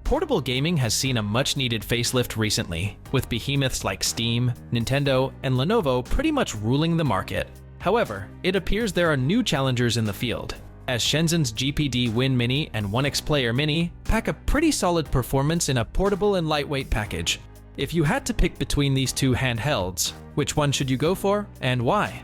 Portable gaming has seen a much-needed facelift recently, with behemoths like Steam, Nintendo, and Lenovo pretty much ruling the market. However, it appears there are new challengers in the field, as Shenzhen's GPD Win Mini and OneXPlayer Mini pack a pretty solid performance in a portable and lightweight package. If you had to pick between these two handhelds, which one should you go for, and why?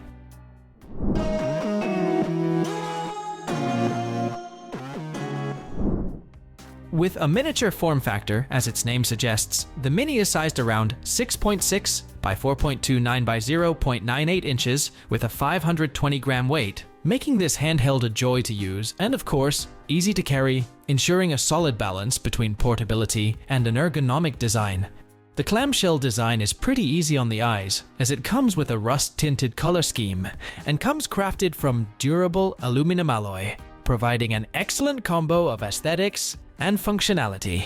With a miniature form factor, as its name suggests, the Mini is sized around 6.6 by 4.29 by 0.98 inches with a 520-gram weight, making this handheld a joy to use and, of course, easy to carry, ensuring a solid balance between portability and an ergonomic design. The clamshell design is pretty easy on the eyes, as it comes with a rust-tinted color scheme and comes crafted from durable aluminum alloy, providing an excellent combo of aesthetics and functionality.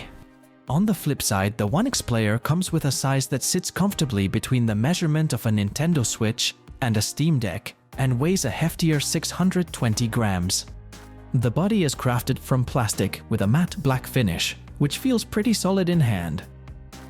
On the flip side, the OneXPlayer comes with a size that sits comfortably between the measurement of a Nintendo Switch and a Steam Deck and weighs a heftier 620 grams. The body is crafted from plastic with a matte black finish, which feels pretty solid in hand.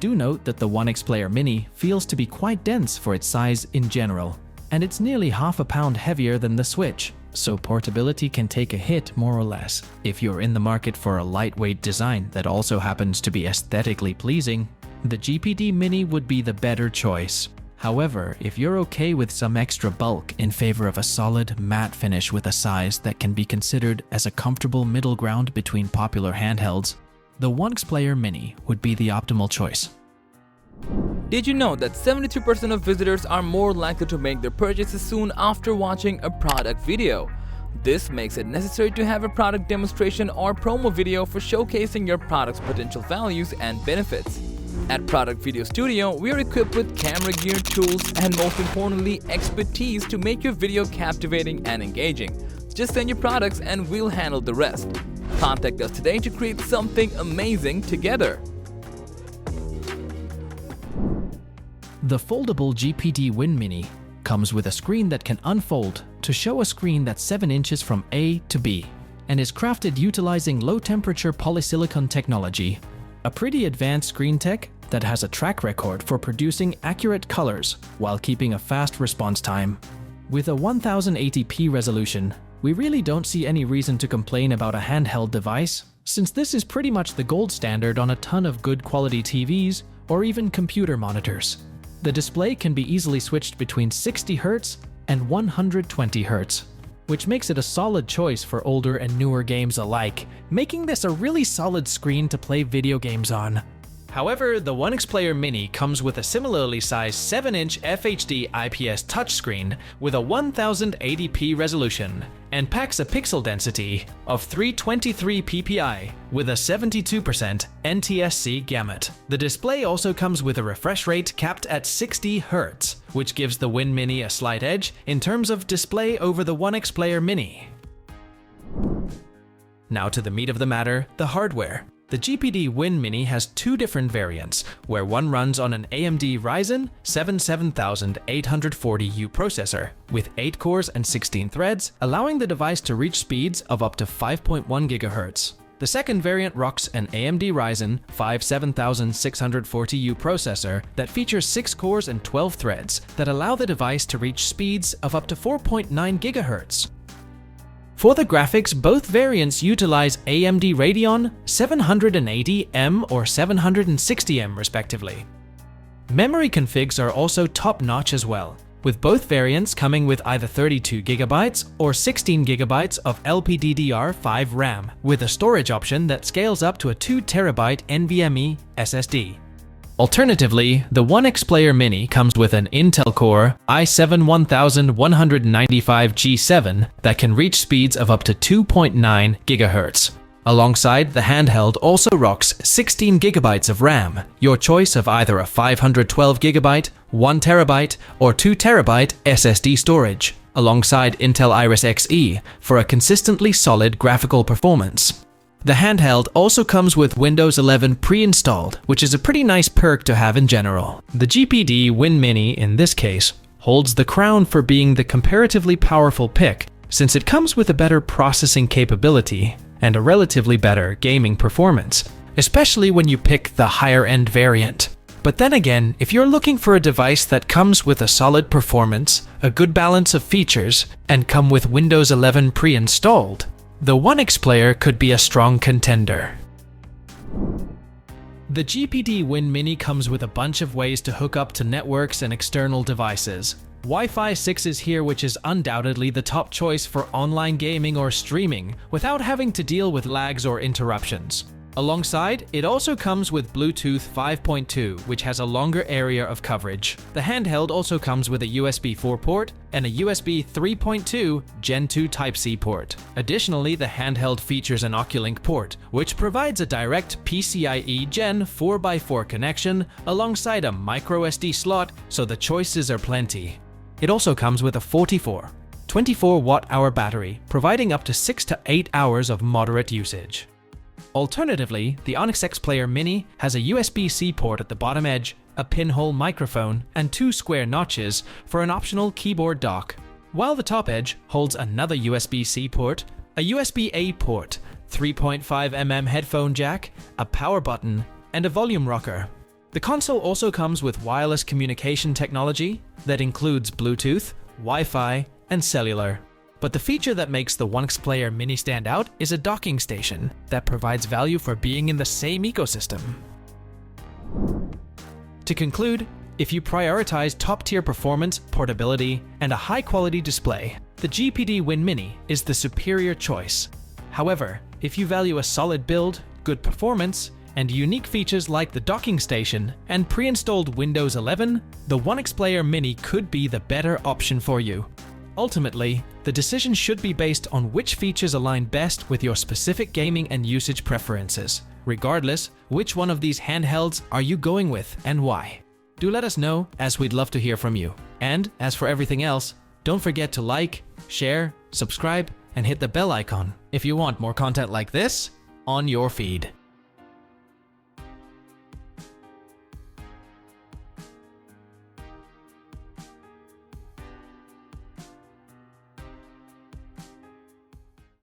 Do note that the OneXPlayer Mini feels to be quite dense for its size in general, and it's nearly half a pound heavier than the Switch, so portability can take a hit more or less. If you're in the market for a lightweight design that also happens to be aesthetically pleasing, the GPD Mini would be the better choice. However, if you're okay with some extra bulk in favor of a solid matte finish with a size that can be considered as a comfortable middle ground between popular handhelds, the OneXPlayer Mini would be the optimal choice. Did you know that 72% of visitors are more likely to make their purchases soon after watching a product video? This makes it necessary to have a product demonstration or promo video for showcasing your product's potential values and benefits. At Product Video Studio, we are equipped with camera gear, tools, and most importantly, expertise to make your video captivating and engaging. Just send your products and we'll handle the rest. Contact us today to create something amazing together. The foldable GPD Win Mini comes with a screen that can unfold to show a screen that's 7 inches from A to B and is crafted utilizing low-temperature polysilicon technology, a pretty advanced screen tech that has a track record for producing accurate colors while keeping a fast response time. With a 1080p resolution, we really don't see any reason to complain about a handheld device, since this is pretty much the gold standard on a ton of good quality TVs or even computer monitors. The display can be easily switched between 60 Hz and 120 Hz, which makes it a solid choice for older and newer games alike, making this a really solid screen to play video games on. However, the OneXPlayer Mini comes with a similarly sized 7-inch FHD IPS touchscreen with a 1080p resolution and packs a pixel density of 323 ppi with a 72% NTSC gamut. The display also comes with a refresh rate capped at 60 Hz, which gives the Win Mini a slight edge in terms of display over the OneXPlayer Mini. Now to the meat of the matter, the hardware. The GPD Win Mini has two different variants, where one runs on an AMD Ryzen 7 7840U processor with 8 cores and 16 threads, allowing the device to reach speeds of up to 5.1 GHz. The second variant rocks an AMD Ryzen 5 7640U processor that features 6 cores and 12 threads that allow the device to reach speeds of up to 4.9 GHz. For the graphics, both variants utilize AMD Radeon 780M or 760M respectively. Memory configs are also top-notch as well, with both variants coming with either 32GB or 16GB of LPDDR5 RAM, with a storage option that scales up to a 2TB NVMe SSD. Alternatively, the OneXPlayer Mini comes with an Intel Core i7-1195G7 that can reach speeds of up to 2.9 GHz. Alongside, the handheld also rocks 16GB of RAM, your choice of either a 512GB, 1TB, or 2TB SSD storage, alongside Intel Iris Xe for a consistently solid graphical performance. The handheld also comes with Windows 11 pre-installed, which is a pretty nice perk to have in general. The GPD Win Mini, in this case, holds the crown for being the comparatively powerful pick, since it comes with a better processing capability and a relatively better gaming performance, especially when you pick the higher-end variant. But then again, if you're looking for a device that comes with a solid performance, a good balance of features, and come with Windows 11 pre-installed, the OneXPlayer could be a strong contender. The GPD Win Mini comes with a bunch of ways to hook up to networks and external devices. Wi-Fi 6 is here, which is undoubtedly the top choice for online gaming or streaming without having to deal with lags or interruptions. Alongside, it also comes with Bluetooth 5.2, which has a longer area of coverage. The handheld also comes with a USB 4 port and a USB 3.2 Gen 2 Type-C port. Additionally, the handheld features an Oculink port, which provides a direct PCIe Gen 4x4 connection alongside a microSD slot, so the choices are plenty. It also comes with a 24 watt-hour battery, providing up to 6 to 8 hours of moderate usage. Alternatively, the OneXPlayer Mini has a USB-C port at the bottom edge, a pinhole microphone, and 2 square notches for an optional keyboard dock, while the top edge holds another USB-C port, a USB-A port, 3.5mm headphone jack, a power button, and a volume rocker. The console also comes with wireless communication technology that includes Bluetooth, Wi-Fi, and cellular. But the feature that makes the OneXPlayer Mini stand out is a docking station that provides value for being in the same ecosystem. To conclude, if you prioritize top-tier performance, portability, and a high-quality display, the GPD Win Mini is the superior choice. However, if you value a solid build, good performance, and unique features like the docking station and pre-installed Windows 11, the OneXPlayer Mini could be the better option for you. Ultimately, the decision should be based on which features align best with your specific gaming and usage preferences. Regardless, which one of these handhelds are you going with and why? Do let us know, as we'd love to hear from you. And as for everything else, don't forget to like, share, subscribe, and hit the bell icon if you want more content like this on your feed.